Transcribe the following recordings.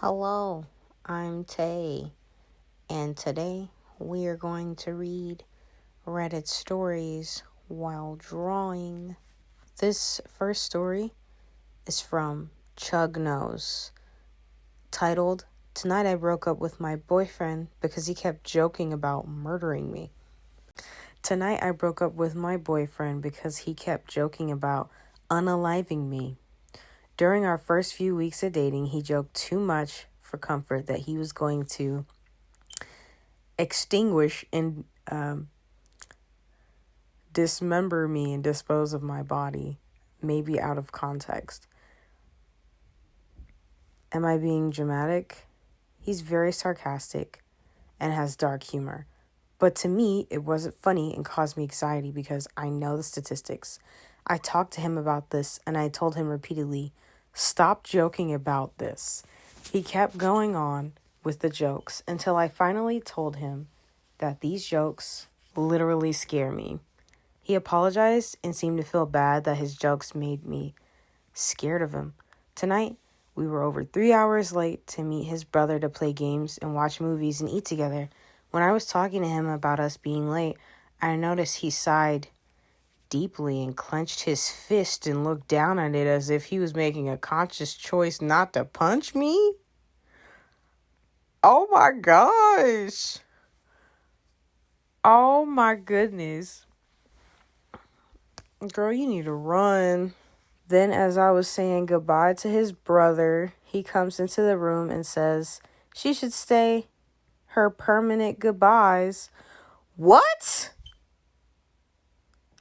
Hello, I'm Tay, and today we are going to read Reddit stories while drawing. This first story is from Chug Nose, titled, "Tonight I broke up with my boyfriend because he kept joking about murdering me." Tonight I broke up with my boyfriend because he kept joking about unaliving me. During our first few weeks of dating, he joked too much for comfort that he was going to extinguish and dismember me and dispose of my body, maybe out of context. Am I being dramatic? He's very sarcastic and has dark humor. But to me, it wasn't funny and caused me anxiety because I know the statistics. I talked to him about this and I told him repeatedly, stop joking about this. He kept going on with the jokes until I finally told him that these jokes literally scare me. He apologized and seemed to feel bad that his jokes made me scared of him. Tonight, we were over 3 hours late to meet his brother to play games and watch movies and eat together. When I was talking to him about us being late, I noticed he sighed deeply and clenched his fist and looked down at it as if he was making a conscious choice not to punch me. Oh my gosh. Oh my goodness. Girl, you need to run. Then, as I was saying goodbye to his brother, he comes into the room and says she should say her permanent goodbyes. What?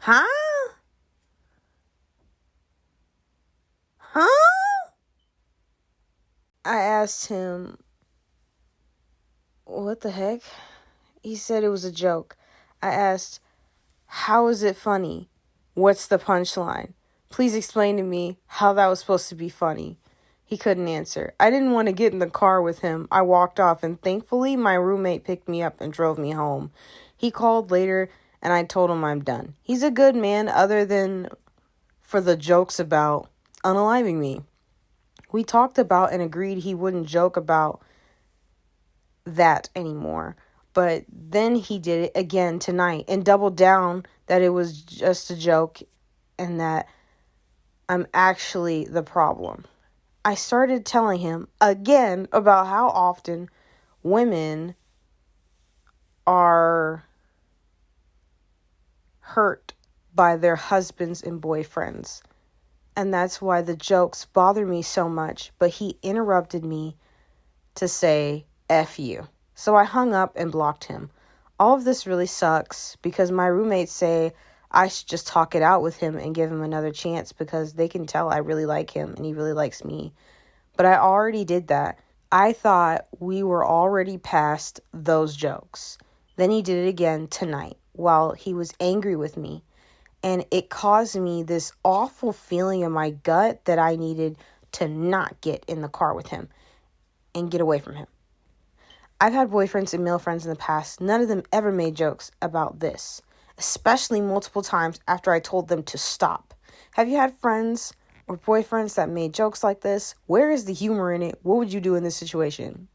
Huh? Huh? I asked him, what the heck? He said it was a joke. I asked, how is it funny? What's the punchline? Please explain to me how that was supposed to be funny. He couldn't answer. I didn't want to get in the car with him. I walked off, and thankfully my roommate picked me up and drove me home. He called later, and I told him I'm done. He's a good man other than for the jokes about unaliving me. We talked about and agreed he wouldn't joke about that anymore. But then he did it again tonight and doubled down that it was just a joke and that I'm actually the problem. I started telling him again about how often women are hurt by their husbands and boyfriends. And that's why the jokes bother me so much. But he interrupted me to say, F you. So I hung up and blocked him. All of this really sucks because my roommates say I should just talk it out with him and give him another chance because they can tell I really like him and he really likes me. But I already did that. I thought we were already past those jokes. Then he did it again tonight while he was angry with me. And it caused me this awful feeling in my gut that I needed to not get in the car with him and get away from him. I've had boyfriends and male friends in the past. None of them ever made jokes about this, especially multiple times after I told them to stop. Have you had friends or boyfriends that made jokes like this? Where is the humor in it? What would you do in this situation?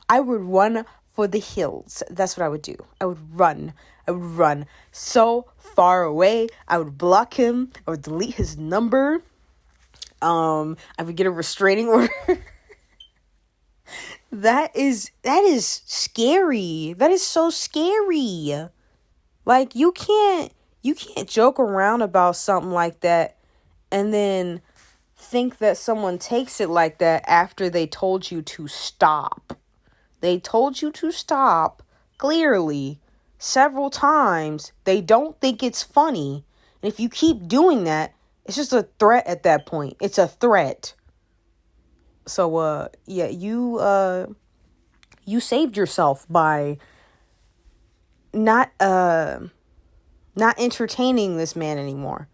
I would run for the hills. That's what I would do. I would run so far away. I would block him. I would delete his number. I would get a restraining order. That is scary. That is so scary. Like you can't joke around about something like that and then think that someone takes it like that after they told you to stop. They told you to stop clearly several times. They don't think it's funny. And if you keep doing that, it's just a threat at that point. It's a threat. So, yeah, you saved yourself by not entertaining this man anymore.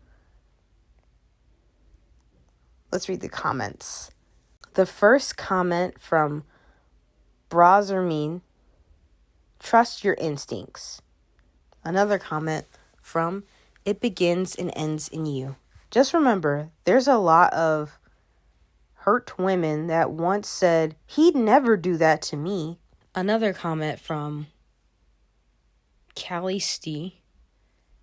Let's read the comments. The first comment from Brazermine, trust your instincts. Another comment from It Begins and Ends in You. Just remember, there's a lot of hurt women that once said, "He'd never do that to me." Another comment from Callie Stee.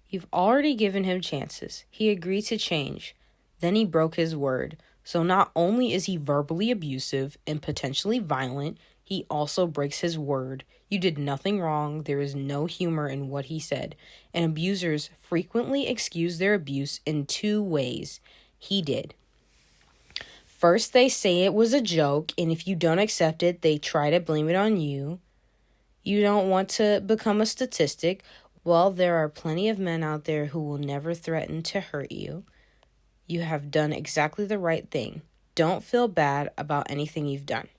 You've already given him chances. He agreed to change. Then he broke his word. So not only is he verbally abusive and potentially violent, he also breaks his word. You did nothing wrong. There is no humor in what he said. And abusers frequently excuse their abuse in two ways. He did. First, they say it was a joke, and if you don't accept it, they try to blame it on you. You don't want to become a statistic. Well, there are plenty of men out there who will never threaten to hurt you. You have done exactly the right thing. Don't feel bad about anything you've done.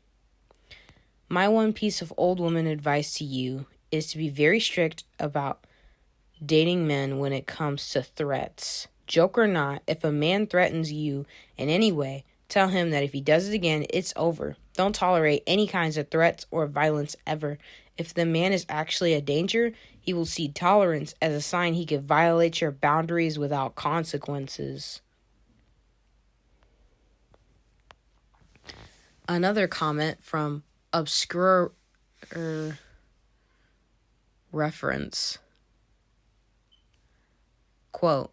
My one piece of old woman advice to you is to be very strict about dating men when it comes to threats. Joke or not, if a man threatens you in any way, tell him that if he does it again, it's over. Don't tolerate any kinds of threats or violence ever. If the man is actually a danger, he will see tolerance as a sign he could violate your boundaries without consequences. Another comment from Obscure Reference. Quote,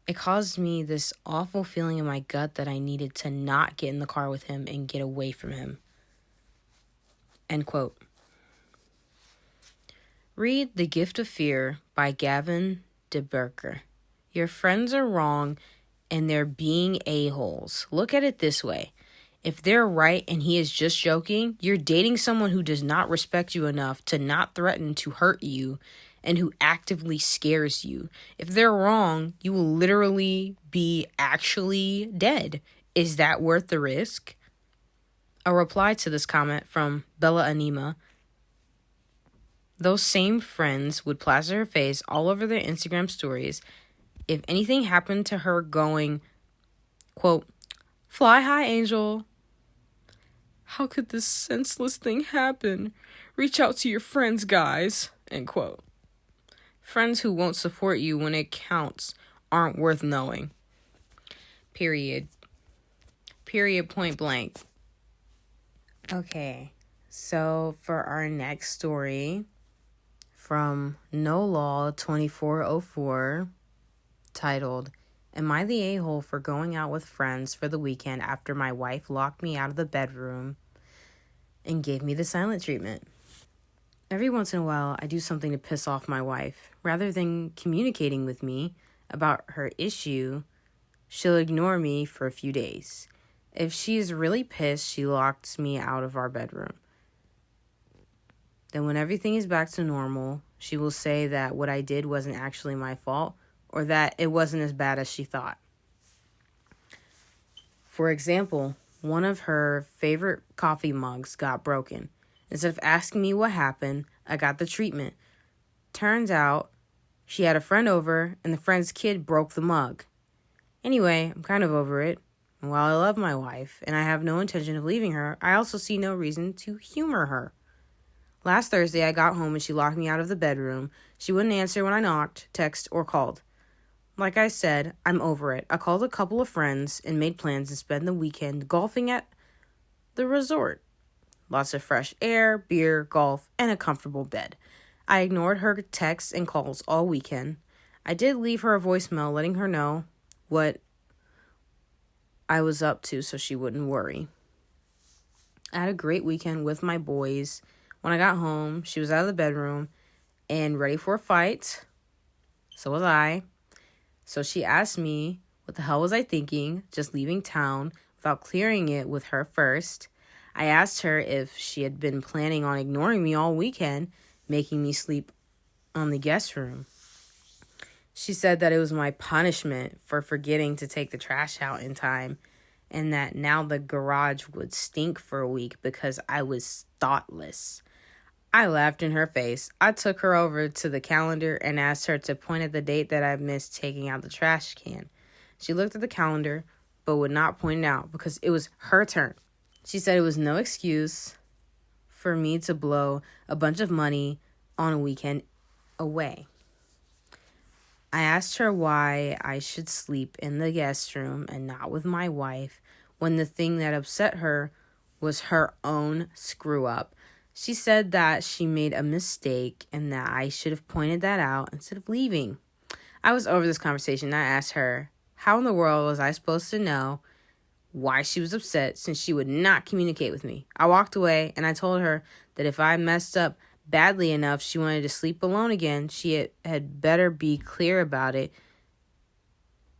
it caused me this awful feeling in my gut that I needed to not get in the car with him and get away from him. End quote. Read The Gift of Fear by Gavin DeBerker. Your friends are wrong and they're being a-holes. Look at it this way. If they're right and he is just joking, you're dating someone who does not respect you enough to not threaten to hurt you and who actively scares you. If they're wrong, you will literally be actually dead. Is that worth the risk? A reply to this comment from Bella Anima. Those same friends would plaster her face all over their Instagram stories if anything happened to her going, quote, fly high, angel. How could this senseless thing happen? Reach out to your friends, guys, end quote. Friends who won't support you when it counts aren't worth knowing. Period. Period, point blank. Okay, so for our next story from No Law 2404, titled, Am I the a-hole for going out with friends for the weekend after my wife locked me out of the bedroom and gave me the silent treatment? Every once in a while, I do something to piss off my wife. Rather than communicating with me about her issue, she'll ignore me for a few days. If she is really pissed, she locks me out of our bedroom. Then when everything is back to normal, she will say that what I did wasn't actually my fault or that it wasn't as bad as she thought. For example, one of her favorite coffee mugs got broken. Instead of asking me what happened, I got the treatment. Turns out, she had a friend over and the friend's kid broke the mug. Anyway, I'm kind of over it. And while I love my wife and I have no intention of leaving her, I also see no reason to humor her. Last Thursday, I got home and she locked me out of the bedroom. She wouldn't answer when I knocked, texted, or called. Like I said, I'm over it. I called a couple of friends and made plans to spend the weekend golfing at the resort. Lots of fresh air, beer, golf, and a comfortable bed. I ignored her texts and calls all weekend. I did leave her a voicemail letting her know what I was up to so she wouldn't worry. I had a great weekend with my boys. When I got home, she was out of the bedroom and ready for a fight. So was I. So she asked me, what the hell was I thinking, just leaving town without clearing it with her first. I asked her if she had been planning on ignoring me all weekend, making me sleep on the guest room. She said that it was my punishment for forgetting to take the trash out in time and that now the garage would stink for a week because I was thoughtless. I laughed in her face. I took her over to the calendar and asked her to point at the date that I missed taking out the trash can. She looked at the calendar but would not point it out because it was her turn. She said it was no excuse for me to blow a bunch of money on a weekend away. I asked her why I should sleep in the guest room and not with my wife when the thing that upset her was her own screw up. She said that she made a mistake and that I should have pointed that out instead of leaving. I was over this conversation. I asked her, how in the world was I supposed to know why she was upset since she would not communicate with me? I walked away and I told her that if I messed up badly enough, she wanted to sleep alone again, she had better be clear about it,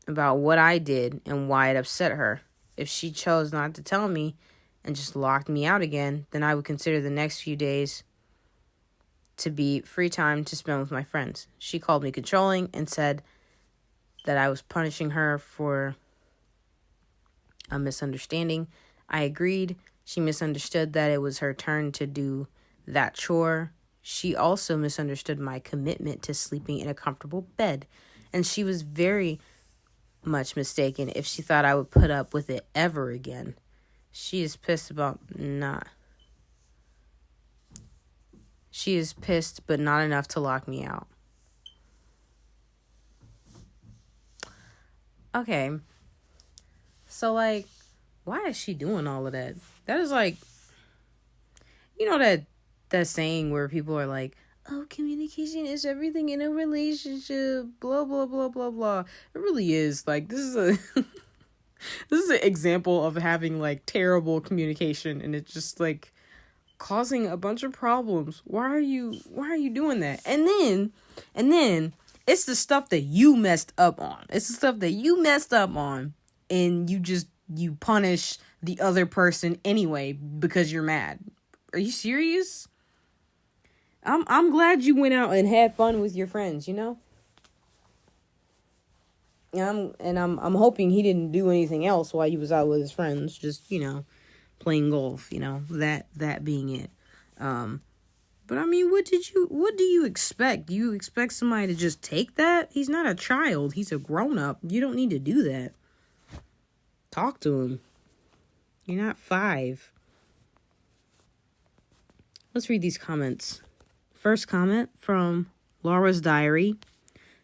about what I did and why it upset her. If she chose not to tell me and just locked me out again, then I would consider the next few days to be free time to spend with my friends. She called me controlling and said that I was punishing her for a misunderstanding. I agreed. She misunderstood that it was her turn to do that chore. She also misunderstood my commitment to sleeping in a comfortable bed. And she was very much mistaken if she thought I would put up with it ever again. She is pissed but not enough to lock me out. Okay. So, like, why is she doing all of that? That is like, you know that saying where people are like, oh, communication is everything in a relationship, blah, blah, blah, blah, blah. It really is. Like, this is an example of having, like, terrible communication, and it's just, like, causing a bunch of problems. Why are you doing that? And then it's the stuff that you messed up on. And you punish the other person anyway because you're mad. Are you serious? I'm glad you went out and had fun with your friends, you know? I'm hoping he didn't do anything else while he was out with his friends, just, you know, playing golf, you know, that being it. But I mean, what do you expect? Do you expect somebody to just take that? He's not a child. He's a grown-up. You don't need to do that. Talk to him. You're not 5. Let's read these comments. First comment from Laura's Diary.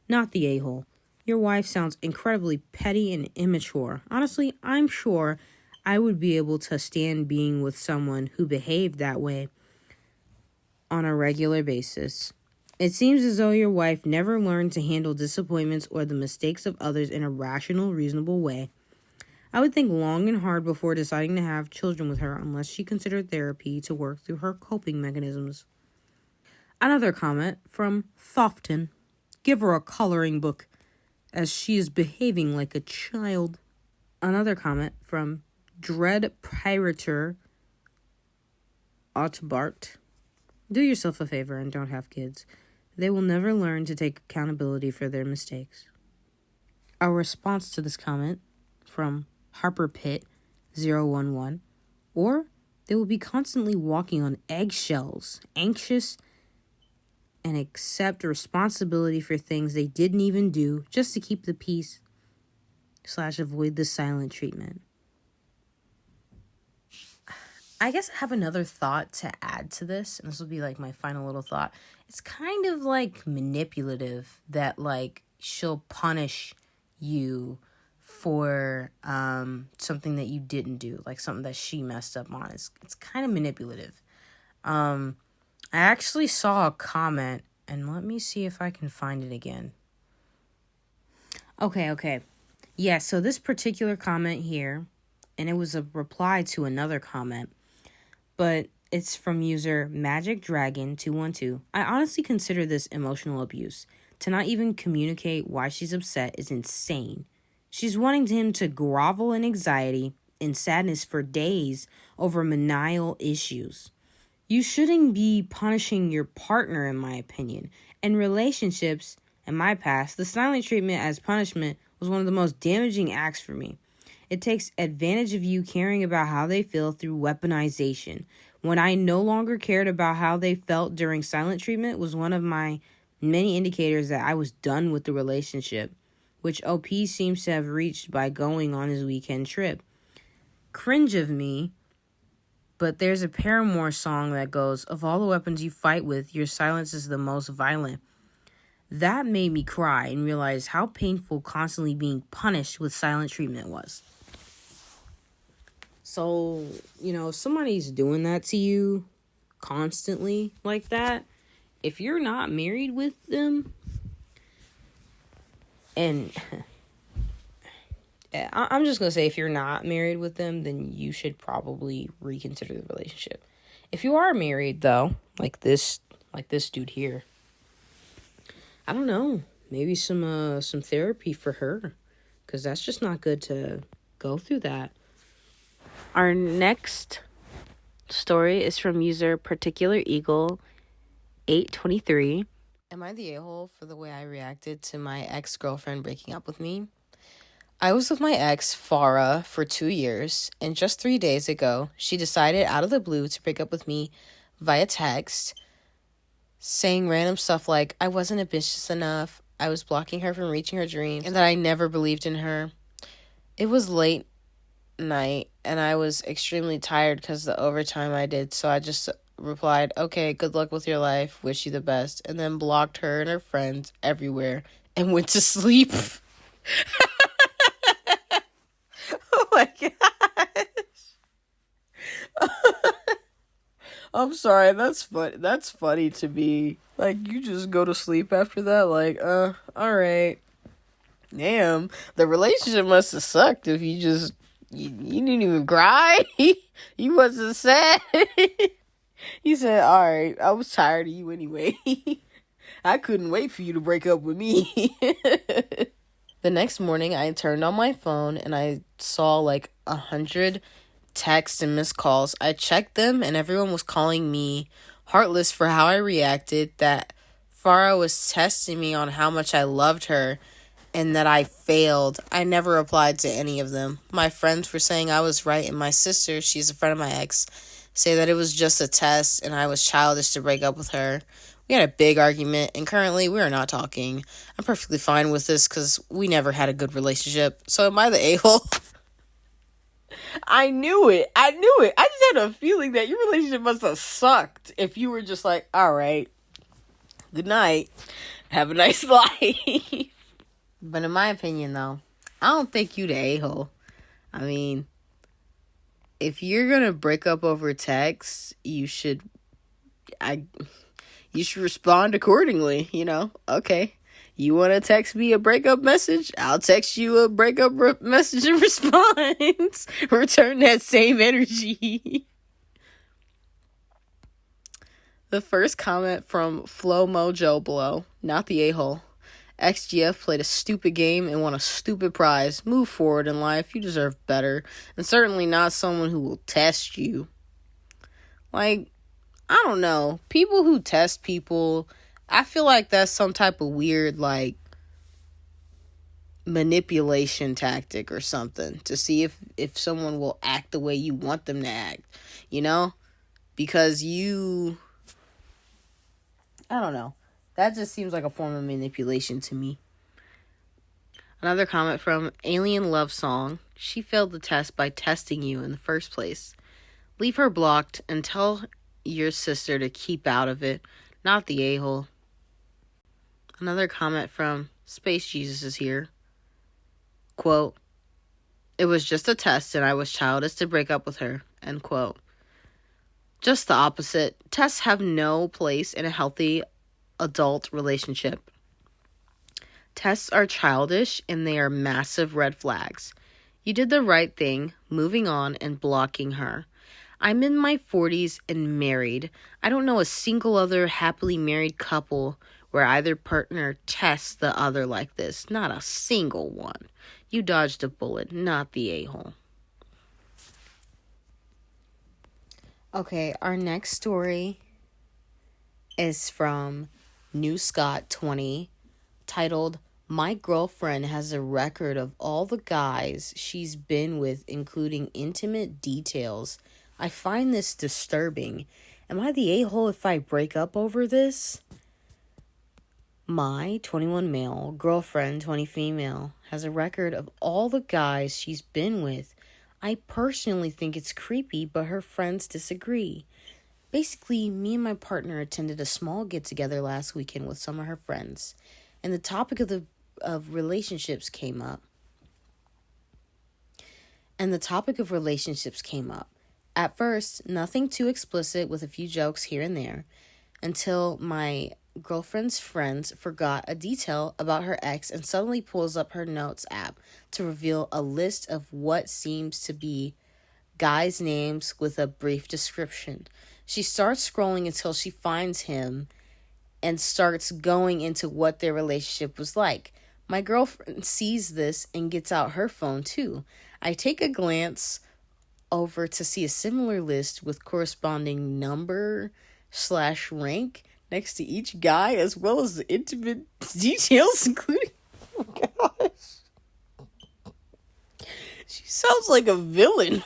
Not the a-hole. Your wife sounds incredibly petty and immature. Honestly, I'm sure I would be able to stand being with someone who behaved that way on a regular basis. It seems as though your wife never learned to handle disappointments or the mistakes of others in a rational, reasonable way. I would think long and hard before deciding to have children with her unless she considered therapy to work through her coping mechanisms. Another comment from Thofton. Give her a coloring book, as she is behaving like a child. Another comment from Dread Pirater Otbart. Do yourself a favor and don't have kids. They will never learn to take accountability for their mistakes. Our response to this comment from Harper Pitt 011. Or they will be constantly walking on eggshells, anxious, and accept responsibility for things they didn't even do just to keep the peace / avoid the silent treatment. I guess I have another thought to add to this, and this will be like my final little thought. It's kind of like manipulative that like she'll punish you for something that you didn't do, like something that she messed up on. It's kind of manipulative. I actually saw a comment, and let me see if I can find it again. Okay. Yeah, so this particular comment here, and it was a reply to another comment, but it's from user Magic Dragon 212. I honestly consider this emotional abuse. To not even communicate why she's upset is insane. She's wanting him to grovel in anxiety and sadness for days over maniacal issues. You shouldn't be punishing your partner, in my opinion. In relationships, in my past, the silent treatment as punishment was one of the most damaging acts for me. It takes advantage of you caring about how they feel through weaponization. When I no longer cared about how they felt during silent treatment was one of my many indicators that I was done with the relationship, which OP seems to have reached by going on his weekend trip. Cringe of me. But there's a Paramore song that goes, of all the weapons you fight with, your silence is the most violent. That made me cry and realize how painful constantly being punished with silent treatment was. So, if somebody's doing that to you constantly like that, if you're not married with them, and I'm just going to say, if you're not married with them, then you should probably reconsider the relationship. If you are married, though, like this dude here, I don't know, maybe some therapy for her, because that's just not good to go through that. Our next story is from user Particular Eagle 823. Am I the a-hole for the way I reacted to my ex-girlfriend breaking up with me? I was with my ex, Farah, for 2 years, and just 3 days ago, she decided out of the blue to break up with me via text, saying random stuff like, I wasn't ambitious enough, I was blocking her from reaching her dreams, and that I never believed in her. It was late night, and I was extremely tired because of the overtime I did, so I just replied, okay, good luck with your life, wish you the best, and then blocked her and her friends everywhere and went to sleep. Oh my gosh. I'm sorry, that's funny to me. Like, you just go to sleep after that, like, alright. Damn, the relationship must have sucked if you didn't even cry. You wasn't sad. He said, alright, I was tired of you anyway. I couldn't wait for you to break up with me. The next morning, I turned on my phone and I saw like 100 texts and missed calls. I checked them and everyone was calling me heartless for how I reacted, that Farah was testing me on how much I loved her, and that I failed. I never replied to any of them. My friends were saying I was right, and my sister, she's a friend of my ex, say that it was just a test and I was childish to break up with her. We had a big argument, and currently we are not talking. I'm perfectly fine with this because we never had a good relationship. So am I the a-hole? I knew it. I just had a feeling that your relationship must have sucked if you were just like, all right, good night. Have a nice life. But in my opinion, though, I don't think you the a-hole. I mean, if you're going to break up over text, you should respond accordingly, Okay, you want to text me a breakup message? I'll text you a breakup message in response. Return that same energy. The first comment from Flo Mojo below, not the a-hole. XGF played a stupid game and won a stupid prize. Move forward in life. You deserve better. And certainly not someone who will test you. Like, I don't know. People who test people, I feel like that's some type of weird, like, manipulation tactic or something to see if someone will act the way you want them to act, Because I don't know. That just seems like a form of manipulation to me. Another comment from Alien Love Song. She failed the test by testing you in the first place. Leave her blocked and tell your sister to keep out of it, not the a-hole. Another comment from Space Jesus is here. Quote, it was just a test and I was childish to break up with her. End quote. Just the opposite. Tests have no place in a healthy adult relationship. Tests are childish and they are massive red flags. You did the right thing, moving on and blocking her. I'm in my 40s and married. I don't know a single other happily married couple where either partner tests the other like this. Not a single one. You dodged a bullet, not the a-hole. Okay, our next story is from New Scott 20, titled, My Girlfriend Has a Record of All the Guys She's Been With, Including Intimate Details. I find this disturbing. Am I the a-hole if I break up over this? My 21 male girlfriend, 20 female, has a record of all the guys she's been with. I personally think it's creepy, but her friends disagree. Basically, me and my partner attended a small get-together last weekend with some of her friends, and the topic of relationships came up. and the topic of relationships came up. At first, nothing too explicit with a few jokes here and there, until my girlfriend's friends forgot a detail about her ex and suddenly pulls up her notes app to reveal a list of what seems to be guys' names with a brief description. She starts scrolling until she finds him and starts going into what their relationship was like. My girlfriend sees this and gets out her phone too. I take a glance over to see a similar list with corresponding number/rank next to each guy, as well as the intimate details, including... Oh, gosh. She sounds like a villain.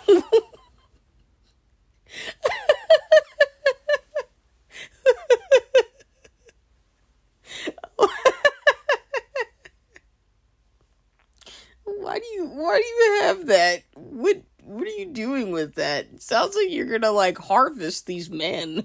Why do you have that? What are you doing with that? It sounds like you're gonna like harvest these men.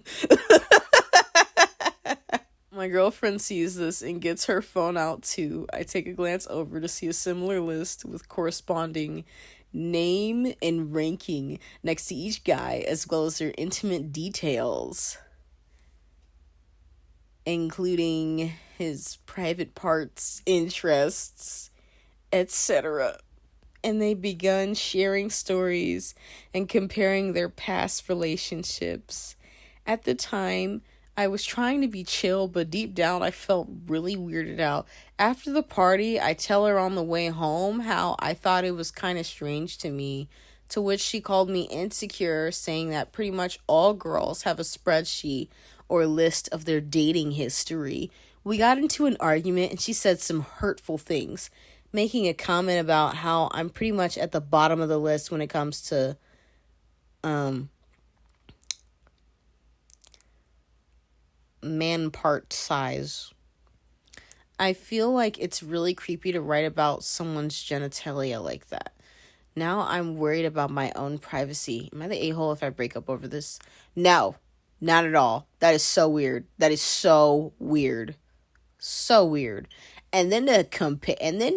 My girlfriend sees this and gets her phone out too. I take a glance over to see a similar list with corresponding name and ranking next to each guy, as well as their intimate details, including his private parts, interests, etc. And they begun sharing stories and comparing their past relationships. At the time, I was trying to be chill, but deep down I felt really weirded out. After the party, I tell her on the way home how I thought it was kind of strange to me, to which she called me insecure, saying that pretty much all girls have a spreadsheet or list of their dating history. We got into an argument and she said some hurtful things, making a comment about how I'm pretty much at the bottom of the list when it comes to man part size. I feel like it's really creepy to write about someone's genitalia like that. Now I'm worried about my own privacy. Am I the a-hole if I break up over this? No, not at all. That is so weird. That is so weird. So weird. And then to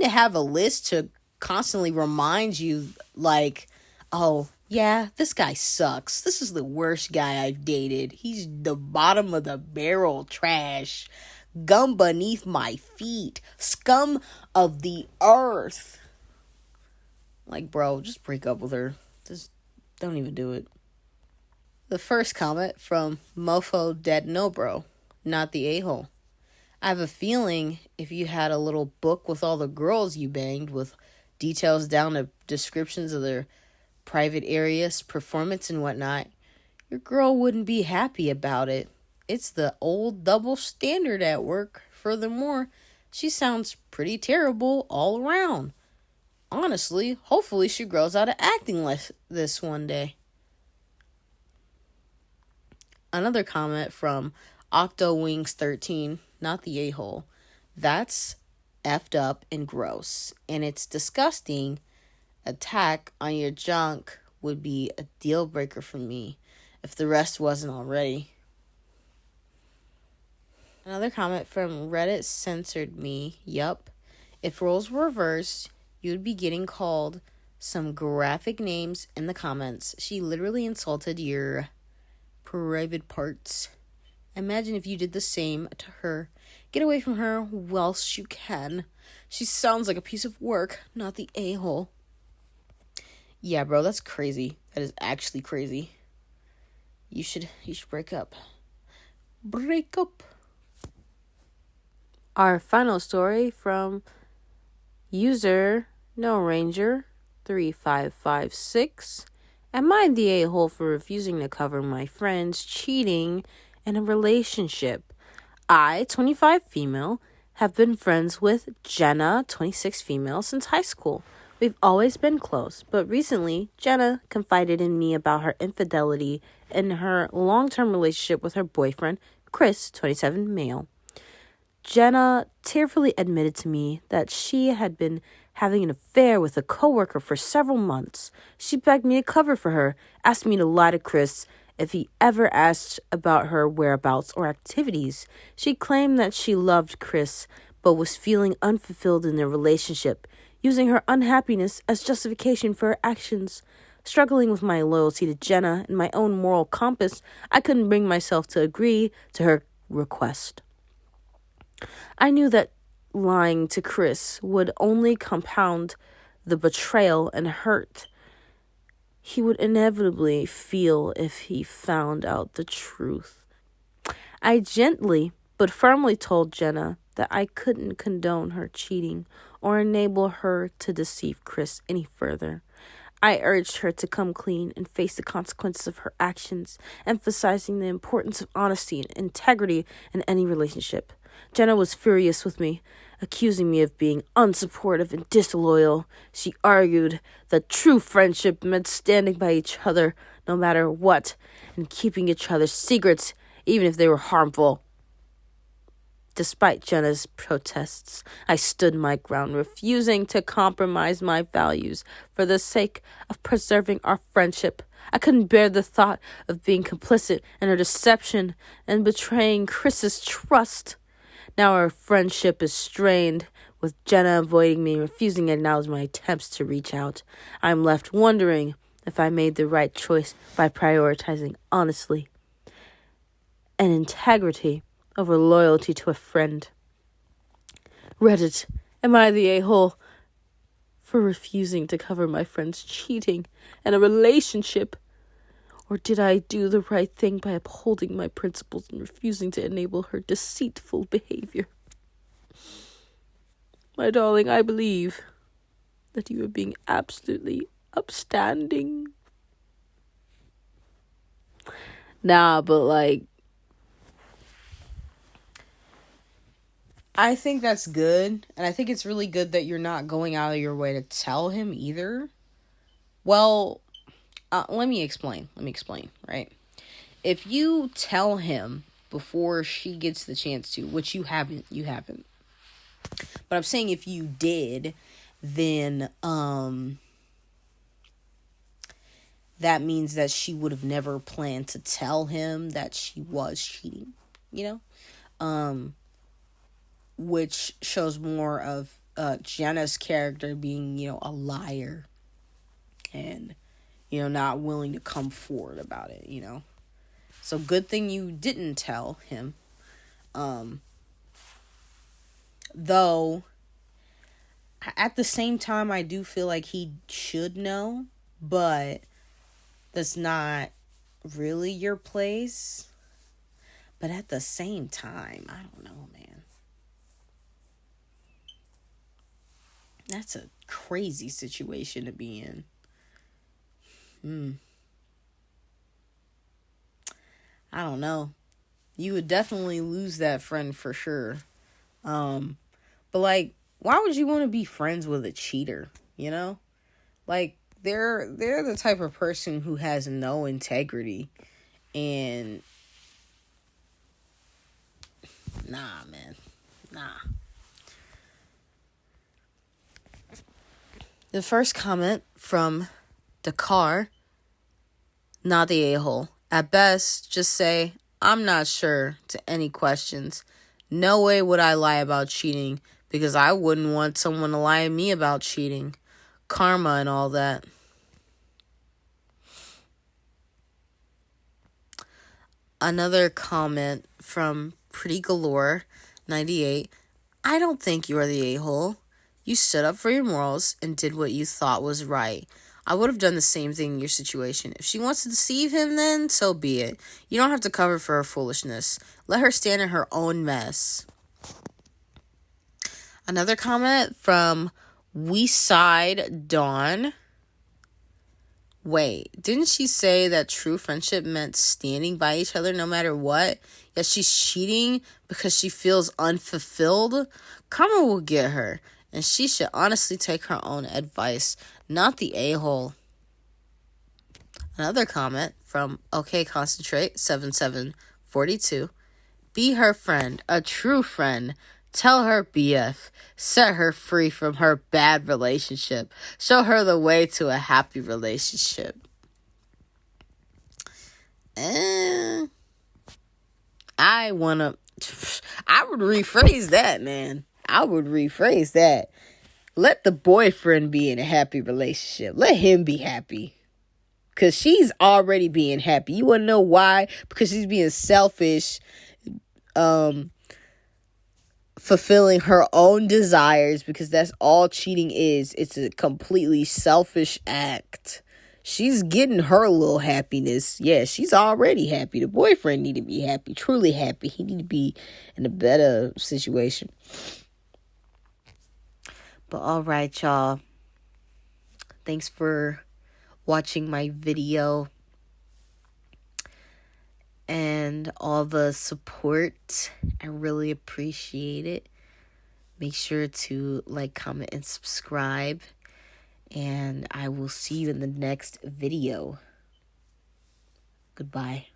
have a list to constantly remind you, like, oh, yeah, this guy sucks. This is the worst guy I've dated. He's the bottom of the barrel trash. Gum beneath my feet. Scum of the earth. Like, bro, just break up with her. Just don't even do it. The first comment from Mofo Dead No Bro, not the a-hole. I have a feeling if you had a little book with all the girls you banged with details down to descriptions of their private areas, performance, and whatnot, your girl wouldn't be happy about it. It's the old double standard at work. Furthermore, she sounds pretty terrible all around. Honestly, hopefully she grows out of acting like this one day. Another comment from OctoWings13, not the a-hole. That's effed up and gross, and it's disgusting. Attack on your junk would be a deal breaker for me if the rest wasn't already. Another comment from Reddit censored me. Yup. If roles were reversed, you would be getting called some graphic names in the comments. She literally insulted your private parts. Imagine if you did the same to her. Get away from her whilst you can. She sounds like a piece of work, not the a-hole. Yeah, bro, that's crazy. That is actually crazy. You should break up. Break up. Our final story from user No Ranger 3556. Am I the a-hole for refusing to cover my friend's cheating in a relationship? I, 25 female, have been friends with Jenna, 26 female, since high school. We've always been close, but recently, Jenna confided in me about her infidelity in her long-term relationship with her boyfriend, Chris, 27 male. Jenna tearfully admitted to me that she had been having an affair with a coworker for several months. She begged me to cover for her, asked me to lie to Chris if he ever asked about her whereabouts or activities. She claimed that she loved Chris, but was feeling unfulfilled in their relationship. using her unhappiness as justification for her actions. Struggling with my loyalty to Jenna and my own moral compass, I couldn't bring myself to agree to her request. I knew that lying to Chris would only compound the betrayal and hurt he would inevitably feel if he found out the truth. I gently but firmly told Jenna that I couldn't condone her cheating or enable her to deceive Chris any further. I urged her to come clean and face the consequences of her actions, emphasizing the importance of honesty and integrity in any relationship. Jenna was furious with me, accusing me of being unsupportive and disloyal. She argued that true friendship meant standing by each other no matter what and keeping each other's secrets, even if they were harmful. Despite Jenna's protests, I stood my ground, refusing to compromise my values for the sake of preserving our friendship. I couldn't bear the thought of being complicit in her deception and betraying Chris's trust. Now our friendship is strained, with Jenna avoiding me and refusing to acknowledge my attempts to reach out. I'm left wondering if I made the right choice by prioritizing honesty and integrity over loyalty to a friend. Reddit, am I the a-hole for refusing to cover my friend's cheating and a relationship? Or did I do the right thing by upholding my principles and refusing to enable her deceitful behavior? My darling, I believe that you are being absolutely upstanding. Nah, but I think that's good. And I think it's really good that you're not going out of your way to tell him either. Well, let me explain, right? If you tell him before she gets the chance to, which you haven't. But I'm saying if you did, then that means that she would have never planned to tell him that she was cheating, which shows more of Jenna's character being, a liar and, not willing to come forward about it, So good thing you didn't tell him. Though, at the same time, I do feel like he should know, but that's not really your place. But at the same time, I don't know, man. That's a crazy situation to be in. I don't know. You would definitely lose that friend for sure. But why would you want to be friends with a cheater? They're the type of person who has no integrity, and nah, man, nah. The first comment from Dakar, not the a-hole. At best, just say, I'm not sure to any questions. No way would I lie about cheating, because I wouldn't want someone to lie to me about cheating. Karma and all that. Another comment from Pretty Galore 98. I don't think you are the a-hole. You stood up for your morals and did what you thought was right. I would have done the same thing in your situation. If she wants to deceive him, then so be it. You don't have to cover for her foolishness. Let her stand in her own mess. Another comment from We Side Dawn. Wait, didn't she say that true friendship meant standing by each other no matter what? Yet she's cheating because she feels unfulfilled? Karma will get her, and she should honestly take her own advice, not the a-hole. Another comment from OK Concentrate 7742. Be her friend, a true friend. Tell her BF. Set her free from her bad relationship. Show her the way to a happy relationship. I would rephrase that, man. I would rephrase that. Let the boyfriend be in a happy relationship. Let him be happy. Because she's already being happy. You want to know why? Because she's being selfish, fulfilling her own desires, because that's all cheating is. It's a completely selfish act. She's getting her little happiness. Yeah, she's already happy. The boyfriend need to be happy, truly happy. He need to be in a better situation. But all right, y'all. Thanks for watching my video and all the support. I really appreciate it. Make sure to like, comment, and subscribe. And I will see you in the next video. Goodbye.